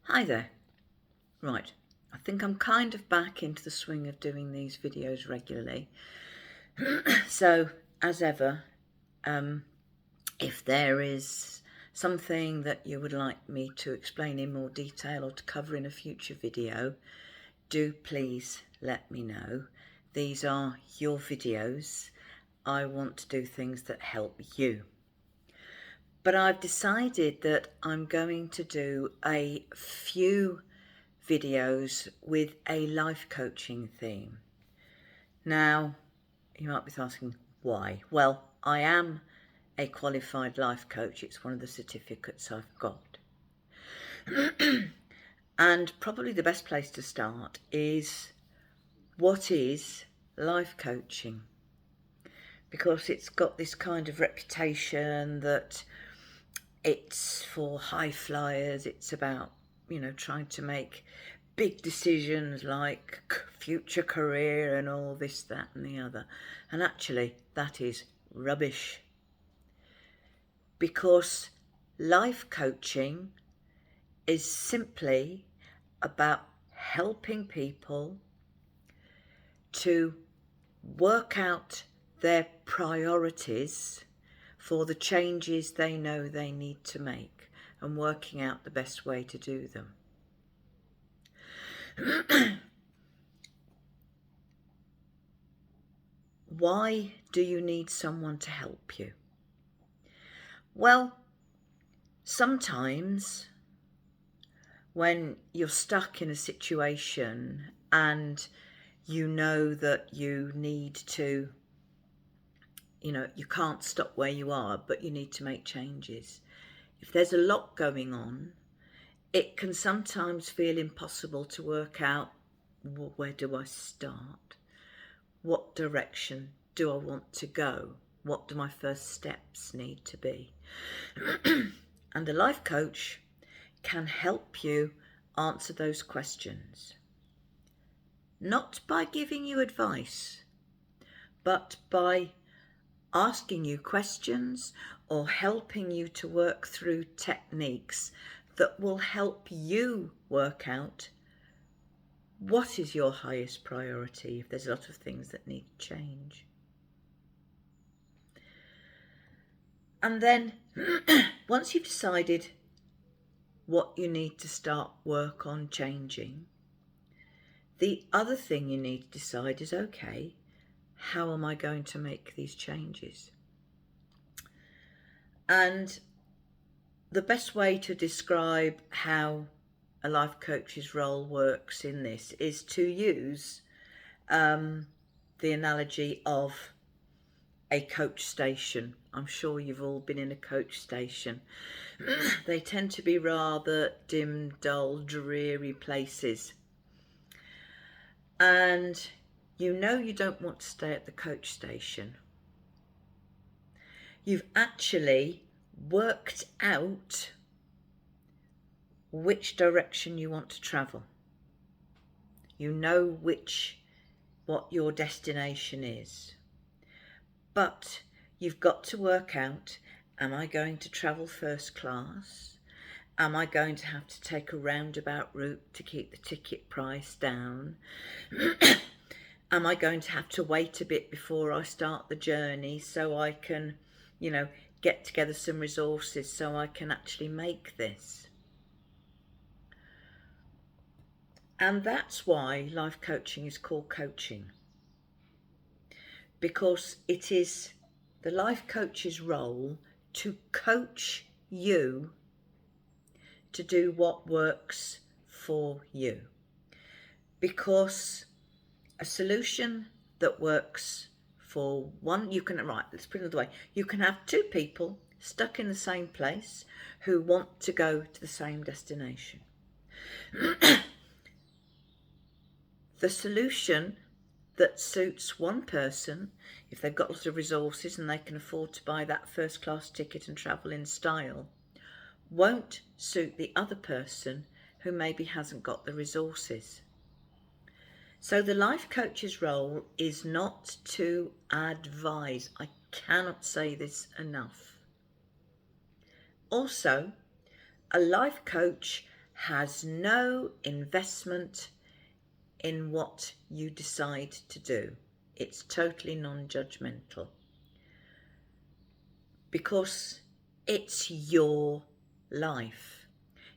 Hi there. Right, I think I'm kind of back into the swing of doing these videos regularly. So, as ever, if there is something that you would like me to explain in more detail or to cover in a future video, do please let me know. These are your videos. I want to do things that help you. But I've decided that I'm going to do a few videos with a life coaching theme. Now, you might be asking why. Well, I am a qualified life coach. It's one of the certificates I've got. And probably the best place to start is, what is life coaching? Because it's got this kind of reputation that it's for high flyers. It's about, trying to make big decisions like future career and all this, that and the other. And actually, that is rubbish. Because life coaching is simply about helping people to work out their priorities for the changes they know they need to make and working out the best way to do them. Why do you need someone to help you? Well, sometimes when you're stuck in a situation and you know that you need to, you can't stop where you are, but you need to make changes. If there's a lot going on, it can sometimes feel impossible to work out, where do I start? What direction do I want to go? What do my first steps need to be? And a life coach can help you answer those questions. Not by giving you advice, but by asking you questions or helping you to work through techniques that will help you work out what is your highest priority if there's a lot of things that need change. And then once you've decided what you need to start work on changing, the other thing you need to decide is, okay, how am I going to make these changes? And the best way to describe how a life coach's role works in this is to use the analogy of a coach station. I'm sure you've all been in a coach station. They tend to be rather dim, dull, dreary places. And you don't want to stay at the coach station. You've actually worked out which direction you want to travel. You know what your destination is. But you've got to work out, am I going to travel first class? Am I going to have to take a roundabout route to keep the ticket price down? Am I going to have to wait a bit before I start the journey so I can, get together some resources so I can actually make this? And that's why life coaching is called coaching. Because it is the life coach's role to coach you to do what works for you. Because a solution that works for one, let's put it another way. You can have two people stuck in the same place who want to go to the same destination. The solution that suits one person, if they've got lots of resources and they can afford to buy that first class ticket and travel in style, won't suit the other person who maybe hasn't got the resources. So the life coach's role is not to advise. I cannot say this enough. Also, a life coach has no investment in what you decide to do. It's totally non-judgmental because it's your life.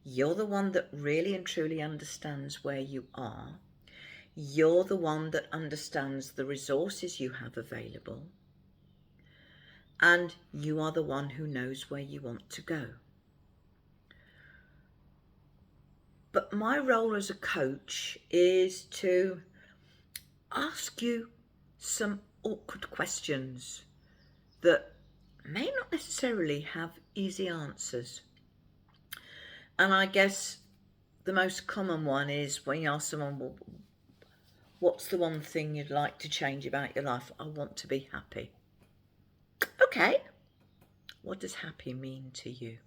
You're the one that really and truly understands where you are. You're the one that understands the resources you have available. And you are the one who knows where you want to go. But my role as a coach is to ask you some awkward questions that may not necessarily have easy answers. And I guess the most common one is when you ask someone, well, what's the one thing you'd like to change about your life? I want to be happy. Okay, what does happy mean to you?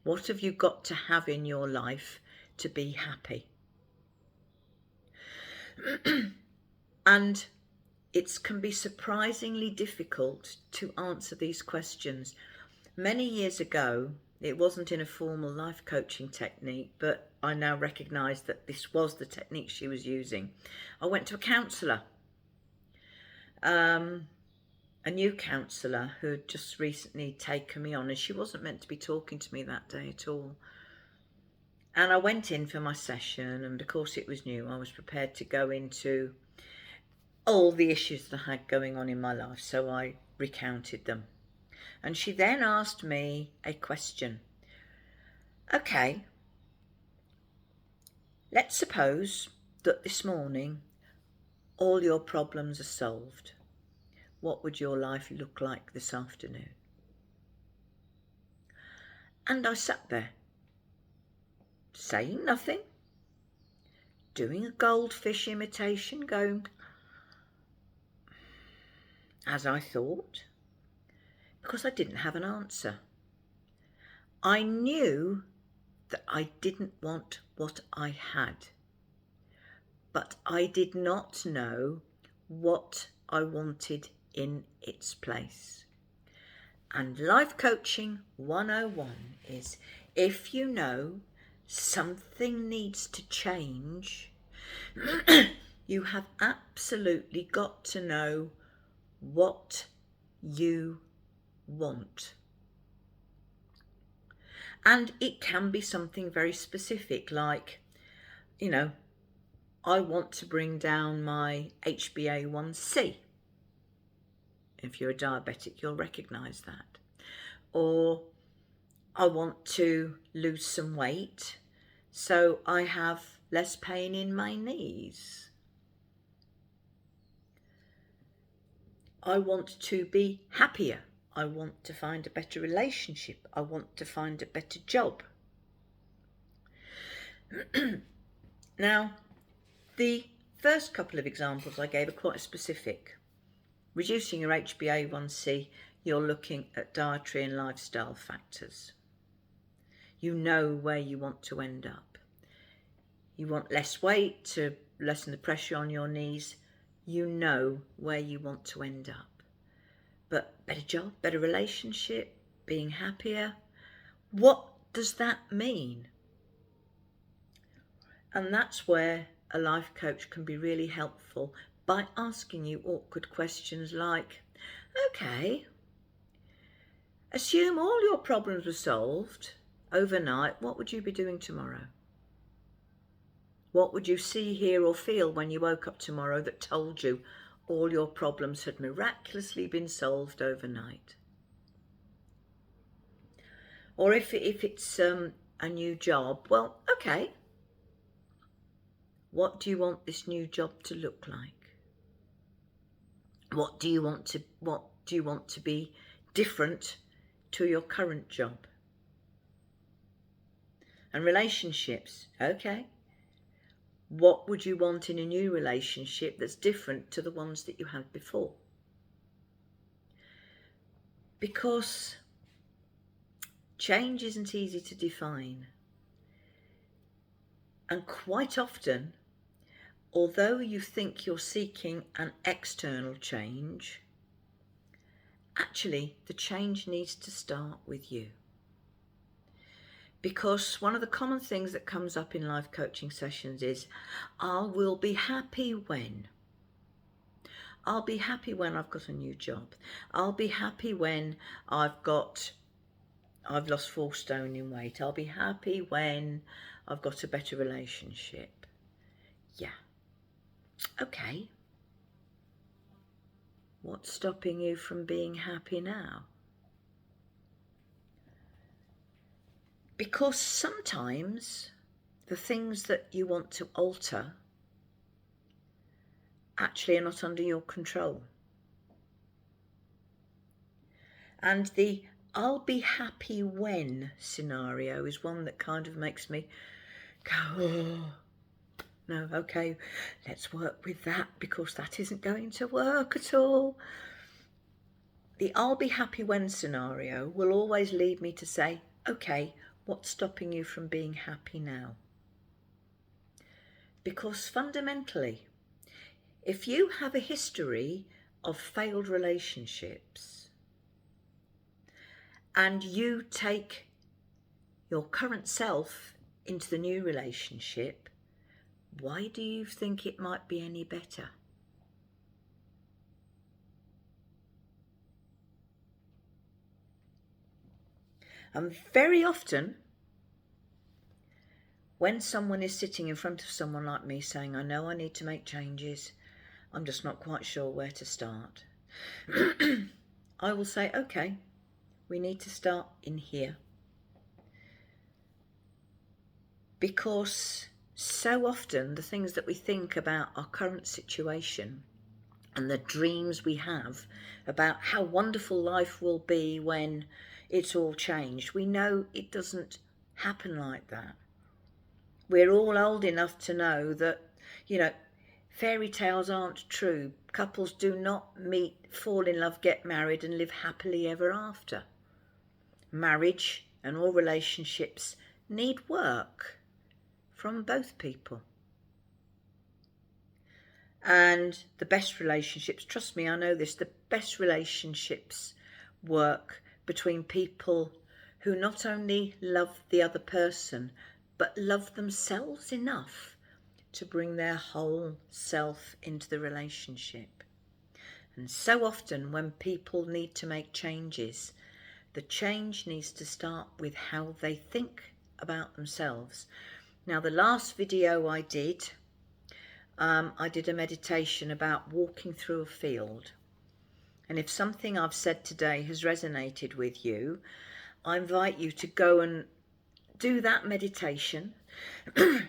What have you got to have in your life to be happy? And it can be surprisingly difficult to answer these questions. Many years ago, it wasn't in a formal life coaching technique, but I now recognise that this was the technique she was using. I went to a counsellor, a new counsellor who had just recently taken me on, and she wasn't meant to be talking to me that day at all. And I went in for my session, and because it was new, I was prepared to go into all the issues that I had going on in my life, so I recounted them. And she then asked me a question. Okay, let's suppose that this morning all your problems are solved. What would your life look like this afternoon? And I sat there, saying nothing, doing a goldfish imitation, going, as I thought, because I didn't have an answer. I knew that I didn't want what I had, but I did not know what I wanted in its place. And Life Coaching 101 is, if you know something needs to change, you have absolutely got to know what you want. And it can be something very specific, like, I want to bring down my HbA1c. If you're a diabetic, you'll recognise that. Or I want to lose some weight so I have less pain in my knees. I want to be happier. I want to find a better relationship. I want to find a better job. Now, the first couple of examples I gave are quite specific. Reducing your HbA1c, you're looking at dietary and lifestyle factors. You know where you want to end up. You want less weight to lessen the pressure on your knees. You know where you want to end up. But better job, better relationship, being happier. What does that mean? And that's where a life coach can be really helpful, by asking you awkward questions like, okay, assume all your problems were solved overnight, what would you be doing tomorrow? What would you see, hear or feel when you woke up tomorrow that told you all your problems had miraculously been solved overnight? Or if it's a new job, well, okay, what do you want this new job to look like? What do you want to be different to your current job? And relationships, okay. What would you want in a new relationship that's different to the ones that you had before? Because change isn't easy to define. And quite often, although you think you're seeking an external change, actually the change needs to start with you. Because one of the common things that comes up in life coaching sessions is, I will be happy when. I'll be happy when I've got a new job. I'll be happy when I've lost 4 stone in weight. I'll be happy when I've got a better relationship. Yeah. Okay. What's stopping you from being happy now? Because sometimes the things that you want to alter actually are not under your control. And the I'll be happy when scenario is one that kind of makes me go, oh, no, okay, let's work with that, because that isn't going to work at all. The I'll be happy when scenario will always lead me to say, okay, what's stopping you from being happy now? Because fundamentally, if you have a history of failed relationships and you take your current self into the new relationship, why do you think it might be any better? And very often, when someone is sitting in front of someone like me saying, I know I need to make changes, I'm just not quite sure where to start, I will say, okay, we need to start in here. Because so often the things that we think about our current situation and the dreams we have about how wonderful life will be when it's all changed, we know it doesn't happen like that. We're all old enough to know that, fairy tales aren't true. Couples do not meet, fall in love, get married and live happily ever after. Marriage and all relationships need work from both people. And the best relationships, trust me, I know this, the best relationships work between people who not only love the other person, but love themselves enough to bring their whole self into the relationship. And so often when people need to make changes, the change needs to start with how they think about themselves. Now, the last video I did a meditation about walking through a field. And if something I've said today has resonated with you, I invite you to go and do that meditation.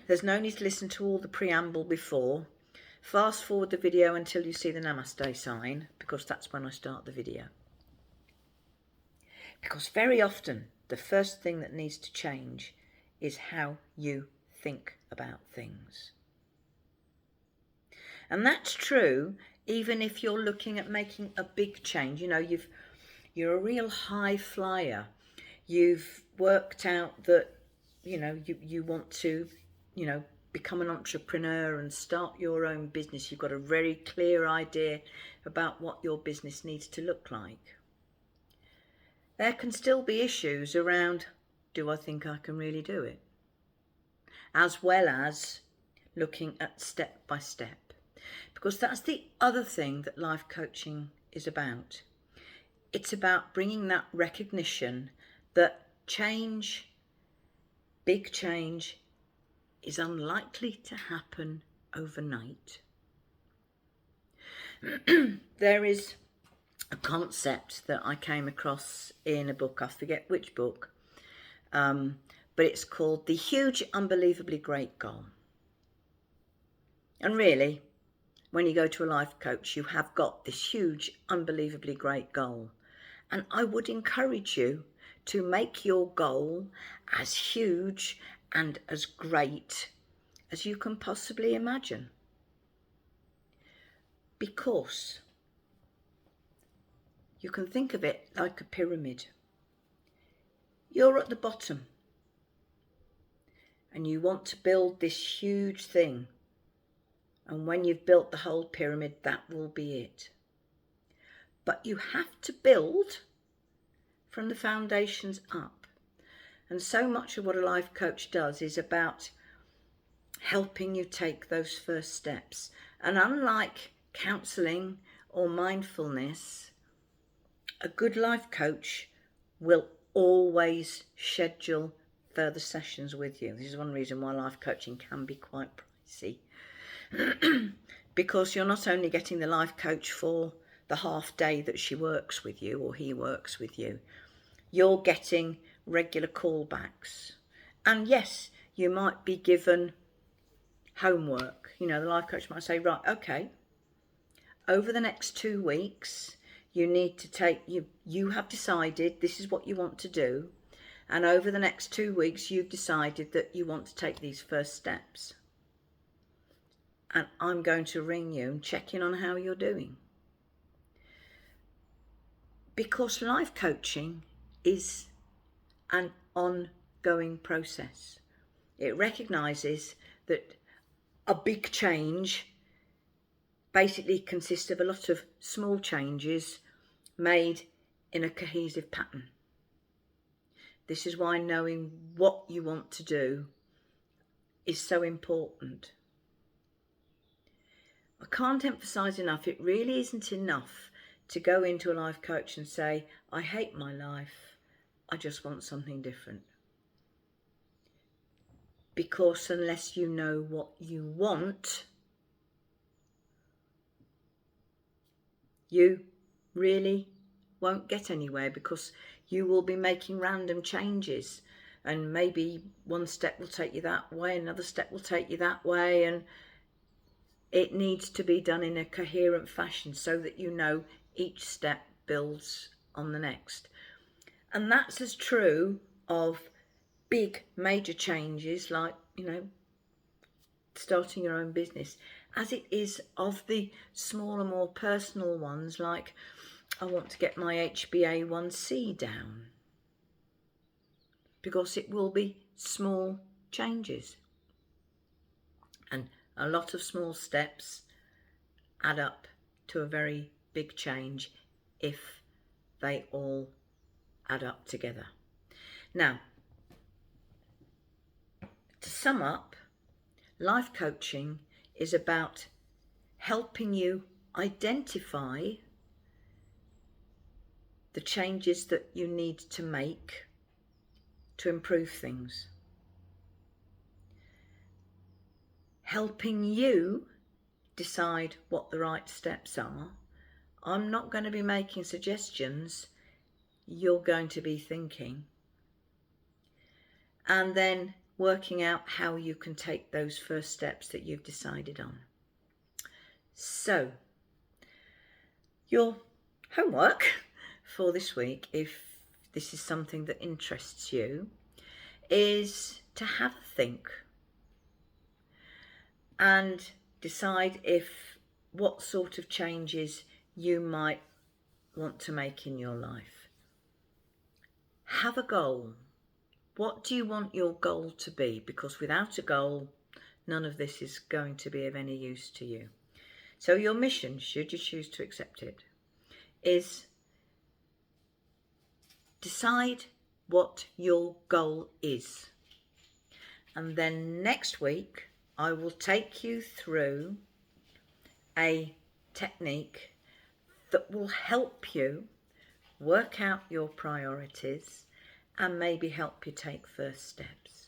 There's no need to listen to all the preamble before. Fast forward the video until you see the Namaste sign, because that's when I start the video. Because very often the first thing that needs to change is how you think about things. And that's true even if you're looking at making a big change. You're a real high flyer. You've worked out that, you want to, become an entrepreneur and start your own business. You've got a very clear idea about what your business needs to look like. There can still be issues around, do I think I can really do it? As well as looking at step by step. Because that's the other thing that life coaching is about. It's about bringing that recognition that change, big change, is unlikely to happen overnight. There is a concept that I came across in a book, I forget which book, but it's called The Huge Unbelievably Great Goal. And really, when you go to a life coach, you have got this huge, unbelievably great goal. And I would encourage you to make your goal as huge and as great as you can possibly imagine. Because you can think of it like a pyramid. You're at the bottom and you want to build this huge thing. And when you've built the whole pyramid, that will be it. But you have to build from the foundations up. And so much of what a life coach does is about helping you take those first steps. And unlike counselling or mindfulness, a good life coach will always schedule further sessions with you. This is one reason why life coaching can be quite pricey. Because you're not only getting the life coach for the half day that she works with you or he works with you, you're getting regular callbacks. And yes, you might be given homework. You know, the life coach might say, right, okay, over the next 2 weeks, you need to take, you have decided this is what you want to do. And over the next 2 weeks, you've decided that you want to take these first steps. And I'm going to ring you and check in on how you're doing. Because life coaching is an ongoing process. It recognises that a big change basically consists of a lot of small changes made in a cohesive pattern. This is why knowing what you want to do is so important. I can't emphasise enough, it really isn't enough to go into a life coach and say, I hate my life, I just want something different. Because unless you know what you want, you really won't get anywhere, because you will be making random changes, and maybe one step will take you that way, another step will take you that way, and it needs to be done in a coherent fashion so that you know each step builds on the next. And that's as true of big major changes like, starting your own business, as it is of the smaller, more personal ones like, I want to get my HbA1c down, because it will be small changes, and a lot of small steps add up to a very big change if they all add up together. Now, to sum up, life coaching is about helping you identify the changes that you need to make to improve things. Helping you decide what the right steps are. I'm not going to be making suggestions, you're going to be thinking. And then working out how you can take those first steps that you've decided on. So, your homework for this week, if this is something that interests you, is to have a think and decide what sort of changes you might want to make in your life. Have a goal. What do you want your goal to be? Because without a goal, none of this is going to be of any use to you. So your mission, should you choose to accept it, is decide what your goal is. And then next week, I will take you through a technique that will help you work out your priorities and maybe help you take first steps.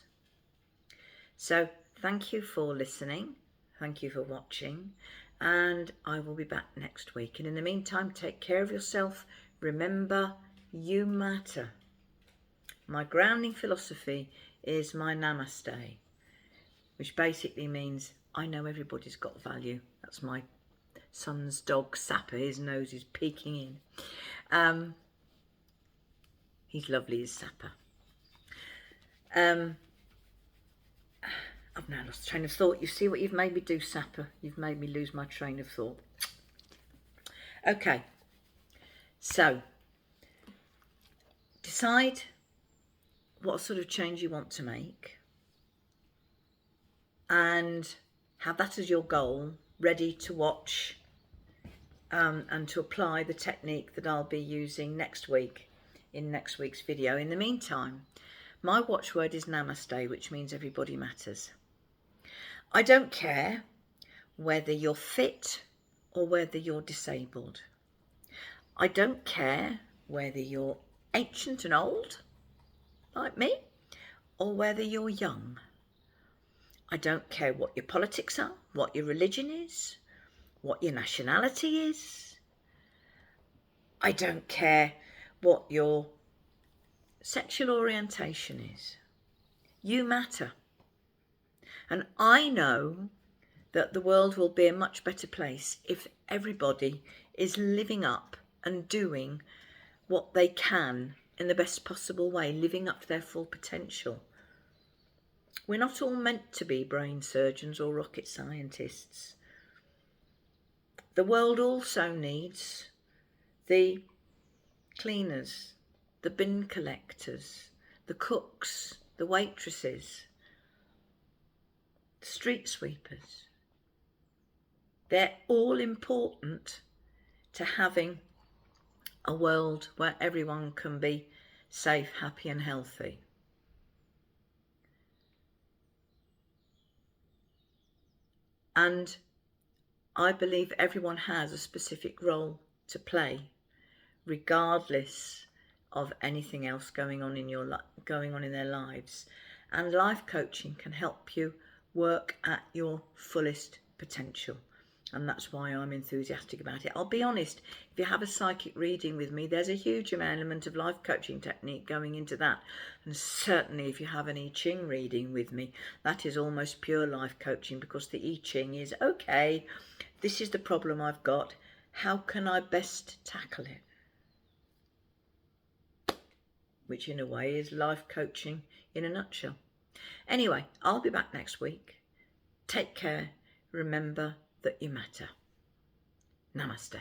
So thank you for listening. Thank you for watching. And I will be back next week. And in the meantime, take care of yourself. Remember, you matter. My grounding philosophy is my namaste, which basically means I know everybody's got value. That's my son's dog, Sapper. His nose is peeking in. He's lovely as Sapper. I've now lost train of thought. You see what you've made me do, Sapper? You've made me lose my train of thought. Okay, so decide what sort of change you want to make and have that as your goal, ready to watch and to apply the technique that I'll be using next week in next week's video. In the meantime, My watchword is namaste, which means everybody matters. I don't care whether you're fit or whether you're disabled. I don't care whether you're ancient and old, like me, or whether you're young. I don't care what your politics are, what your religion is, what your nationality is. I don't care what your sexual orientation is. You matter. And I know that the world will be a much better place if everybody is living up and doing what they can in the best possible way, living up to their full potential. We're not all meant to be brain surgeons or rocket scientists. The world also needs the cleaners, the bin collectors, the cooks, the waitresses, the street sweepers. They're all important to having a world where everyone can be safe, happy and healthy. And I believe everyone has a specific role to play, regardless of anything else going on in their lives. And life coaching can help you work at your fullest potential. And that's why I'm enthusiastic about it. I'll be honest, if you have a psychic reading with me, there's a huge element of life coaching technique going into that. And certainly if you have an I Ching reading with me, that is almost pure life coaching, because the I Ching is, okay, this is the problem I've got. How can I best tackle it? Which in a way is life coaching in a nutshell. Anyway, I'll be back next week. Take care. Remember that you matter. Namaste.